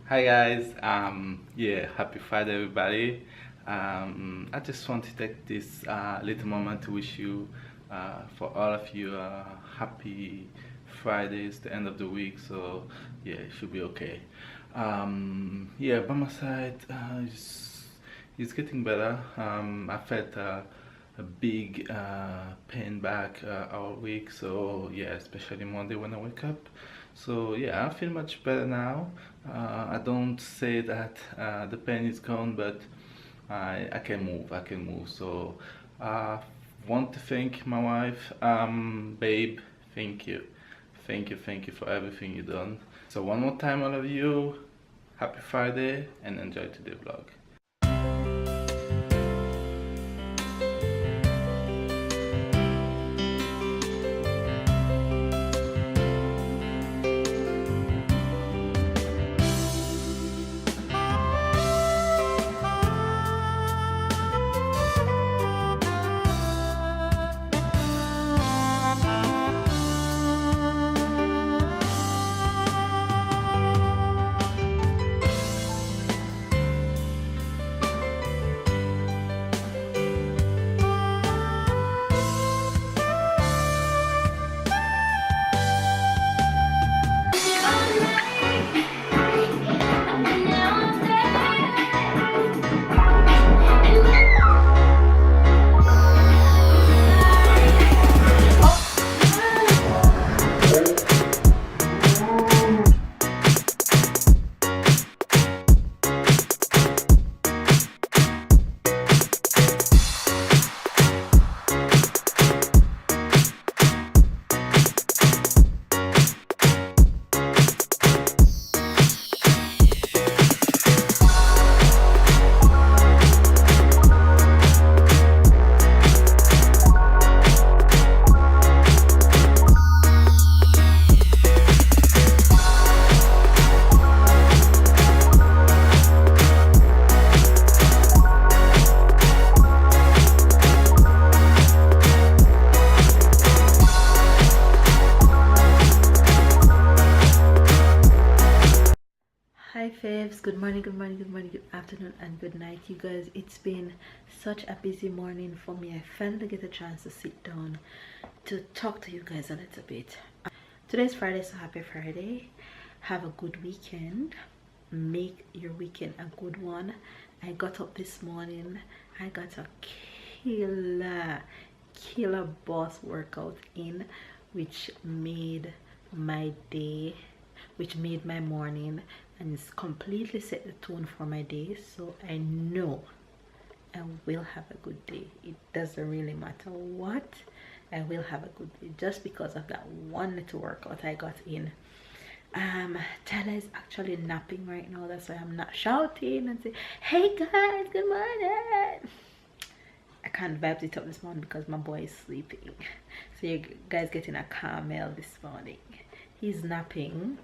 Hi guys, yeah, happy Friday everybody. I just want to take this little moment to wish you, for all of you, happy Fridays, the end of the week. So yeah, it should be okay. Yeah, by my side, it's getting better. I felt a big pain back all week, so yeah, especially Monday when I wake up. So yeah, I feel much better now. I don't say that the pain is gone, but I can move. I can move. So I want to thank my wife, babe. Thank you for everything you done. So one more time, all of you, happy Friday and enjoy today's vlog. Hi faves, good morning, good afternoon and good night. You guys, it's been such a busy morning for me. I finally get a chance to sit down to talk to you guys a little bit. Today's Friday, so happy Friday. Have a good weekend. Make your weekend a good one. I got up this morning. I got a killer boss workout in, which made my day, which made my morning, and it's completely set the tone for my day. So I know I will have a good day. It doesn't really matter what, I will have a good day just because of that one little workout I got in. Tyler is actually napping right now, that's why I'm not shouting and say, hey guys, good morning. I can't vibe it up this morning because my boy is sleeping. So you guys getting a Carmel this morning. He's napping.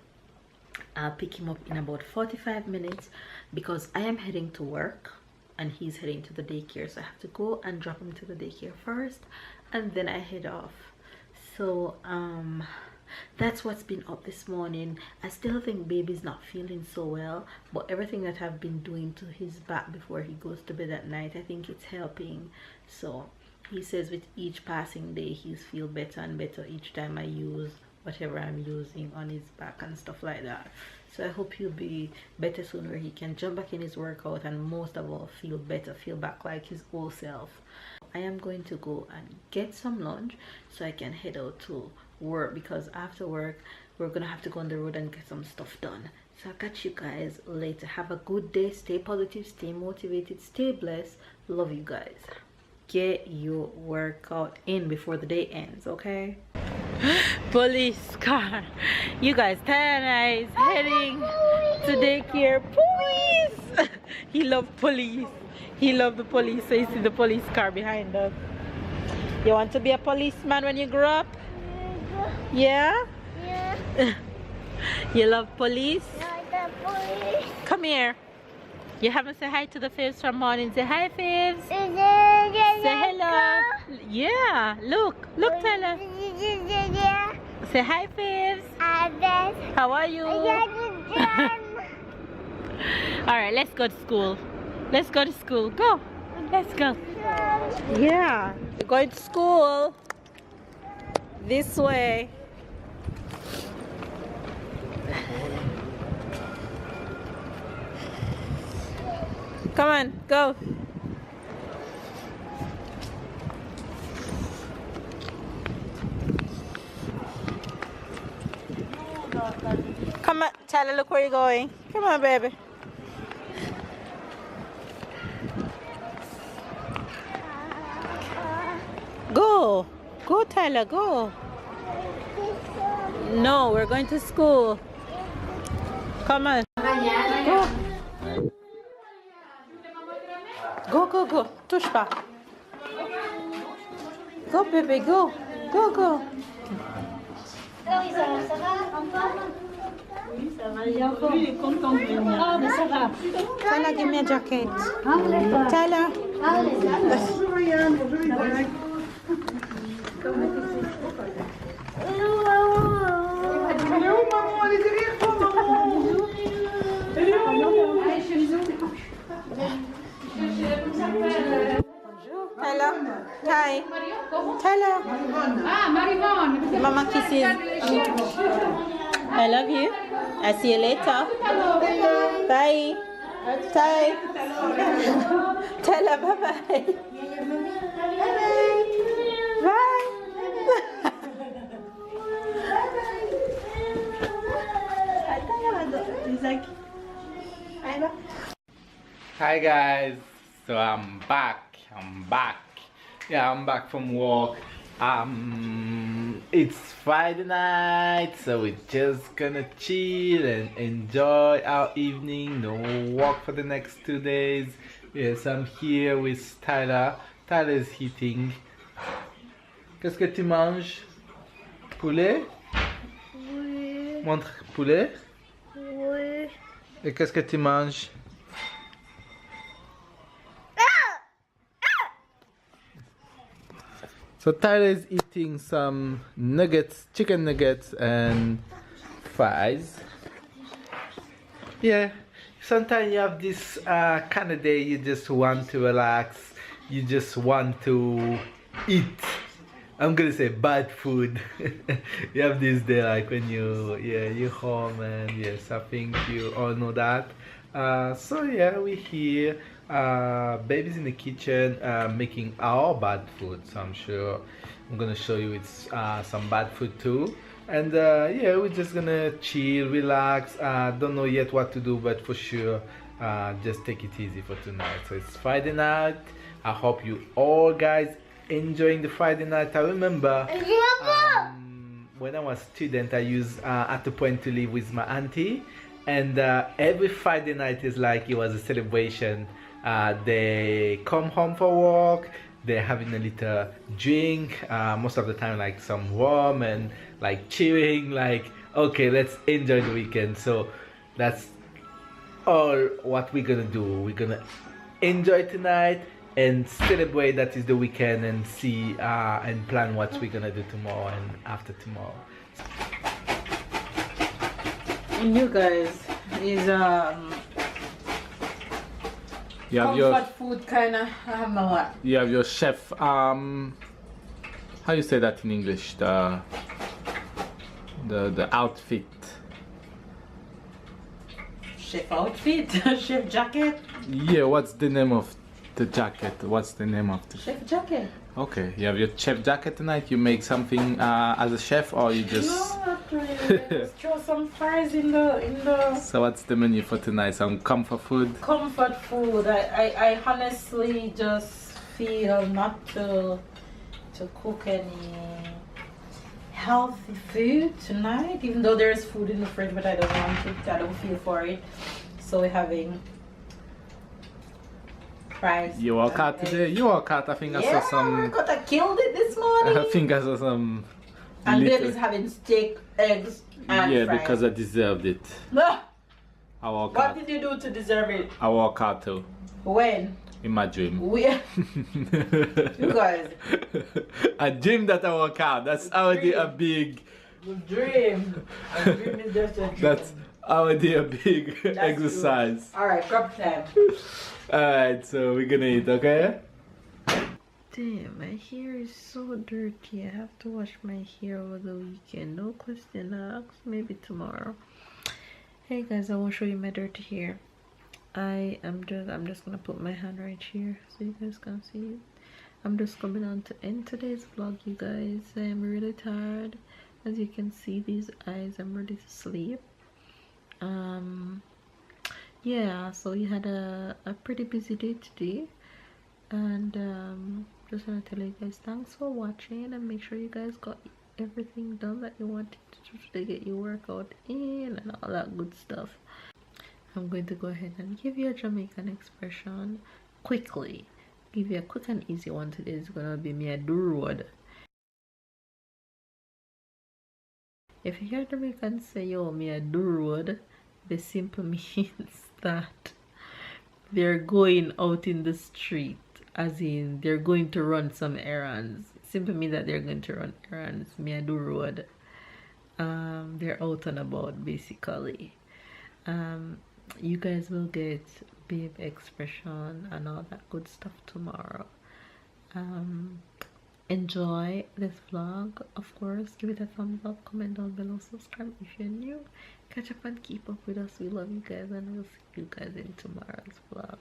I'll pick him up in about 45 minutes because I am heading to work and he's heading to the daycare, so I have to go and drop him to the daycare first and then I head off. So that's what's been up this morning. I still think baby's not feeling so well, but everything that I've been doing to his back before he goes to bed at night, I think it's helping. So he says with each passing day he's feel better and better each time I use whatever I'm using on his back and stuff like that. So I hope he'll be better soon, where he can jump back in his workout and most of all feel better, feel back like his old self. I am going to go and get some lunch so I can head out to work, because after work we're gonna have to go on the road and get some stuff done. So I'll catch you guys later. Have a good day, stay positive, stay motivated, stay blessed. Love you guys. Get your workout in before the day ends, okay? Police car. You guys, Tana is heading to daycare. Police. He loved police. He loved the police. So you see the police car behind us. You want to be a policeman when you grow up? Yeah? Yeah. You love police? Yeah, the police. Come here. You haven't said hi to the Fibs from morning. Say hi, Fibs. Say hello. Yeah, look, Tyler. Say hi, Fibs. How are you? Alright, let's go to school. Let's go to school. Go. Let's go. Yeah. We're going to school. This way. Come on, go. Come on, Tyler, look where you're going. Come on, baby. Go. Go, Tyler, go. No, we're going to school. Come on. Go. Go, go, go. Touche pas. Go, bébé, go. Go, go. Alors, ça va encore? Oui, ça va. Il est encore. Lui, il est content de venir. Ah, mais ça va. Tyler, give me a jacket. Ah, d'accord. Tyler. Ah, Bonjour Yann, bonjour Isaac. Elle est où maman? Elle est derrière toi maman. Elle est où? Allez, chez les autres. Tyler. Ty. Tyler. Ah, Marivonne. Mama kisses. I love you. I see you later. Bye. Ty. Tyler, bye-bye. Bye. Hi guys, so I'm back. Yeah, I'm back from work. It's Friday night, so we're just gonna chill and enjoy our evening. No work for the next 2 days. Yes, I'm here with Tyler. Tyler is eating. Qu'est-ce que tu manges? Poulet? Oui. Montre poulet. Oui. Et qu'est-ce que tu manges? So Tyler is eating some nuggets, chicken nuggets and fries. Yeah, sometimes you have this kind of day you just want to relax, you just want to eat. I'm gonna say bad food. You have this day like when you're home and yes, I think you all know that. So yeah, we're here. Baby's in the kitchen making our bad food, so I'm sure I'm gonna show you it's some bad food too. And yeah, we're just gonna chill, relax. Don't know yet what to do, but for sure just take it easy for tonight. So it's Friday night. I hope you all guys enjoying the Friday night. I remember when I was a student, I used at the point to live with my auntie, and every Friday night is like it was a celebration. They come home for work, they're having a little drink, most of the time like some warm and like cheering, like okay, let's enjoy the weekend. So that's all what we're gonna do. We're gonna enjoy tonight and celebrate that is the weekend and see and plan what we're gonna do tomorrow and after tomorrow. And you guys is You have comfort food kind of. you have your chef. How you say that in English? The outfit. Chef outfit, chef jacket. Yeah, what's the name of the jacket? What's the name of the Chef jacket. Okay, you have your chef jacket tonight. You make something as a chef, or you just? No, not really. Just throw some fries in the. So what's the menu for tonight? Some comfort food. Comfort food. I honestly just feel not to cook any healthy food tonight, even though there's food in the fridge, but I don't want it. I don't feel for it. So we're having fries. You work out today? You work out. I think I Yeah, saw some. I killed it this morning. I think I saw some. And little- baby's having steak, eggs, and yeah, fries. because I deserved it. Ah, I work what out. did you do to deserve it? I work out too. When? In my dream. We, you guys. I dream that I work out. That's already a big. Dream. A dream is just a dream. That's I would do a big That's exercise. All right, grub time. Alright, so we're gonna eat, okay? Damn, my hair is so dirty. I have to wash my hair over the weekend. No question asked. Maybe tomorrow. Hey guys, I want to show you my dirty hair. I'm just gonna put my hand right here so you guys can see it. I'm just coming on to end today's vlog, you guys. I am really tired. As you can see, these eyes, I'm ready to sleep. Yeah, so we had a pretty busy day today, and just want to tell you guys thanks for watching, and make sure you guys got everything done that you wanted to get your workout in and all that good stuff. I'm going to go ahead and give you a Jamaican expression quickly. Give you a quick and easy one today. It's gonna be me a do road. If you hear Jamaicans say yo me a do road, this simply means that they're going out in the street, as in they're going to run some errands. Simply means that they're going to run errands. Me a do road. They're out and about basically. You guys will get babe expression and all that good stuff tomorrow. Enjoy this vlog, of course. Give it a thumbs up, comment down below, subscribe if you're new, catch up and keep up with us. We love you guys, and we'll see you guys in tomorrow's vlog.